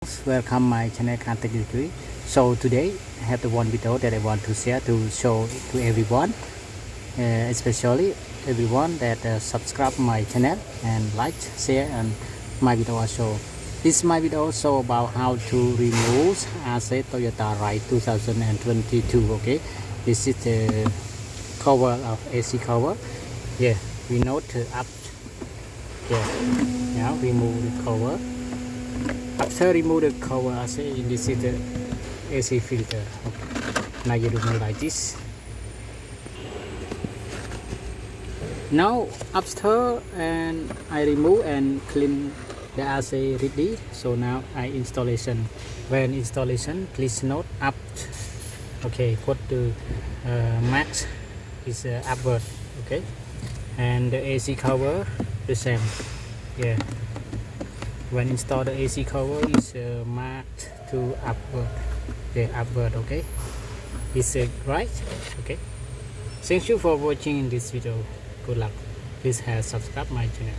Welcome my channel category. So today I have the one video that I want to share to show to everyone, especially everyone that subscribe my channel and like, share and my video also. This my video show about how to remove AC Toyota Raiz 2022. Okay, this is the cover of AC cover. Yeah, we note up. Yeah, now remove the cover. After remove the cover, I say this is the AC filter. Okay. Now you do like this. Now after and I remove and clean the AC ready. So now I installation. When installation, please note up. Okay, put the max is upward. Okay, and the AC cover the same. Yeah. When install the AC cover is marked to upward, upward. Okay, it's right. Okay, thank you for watching this video. Good luck. Please subscribe my channel.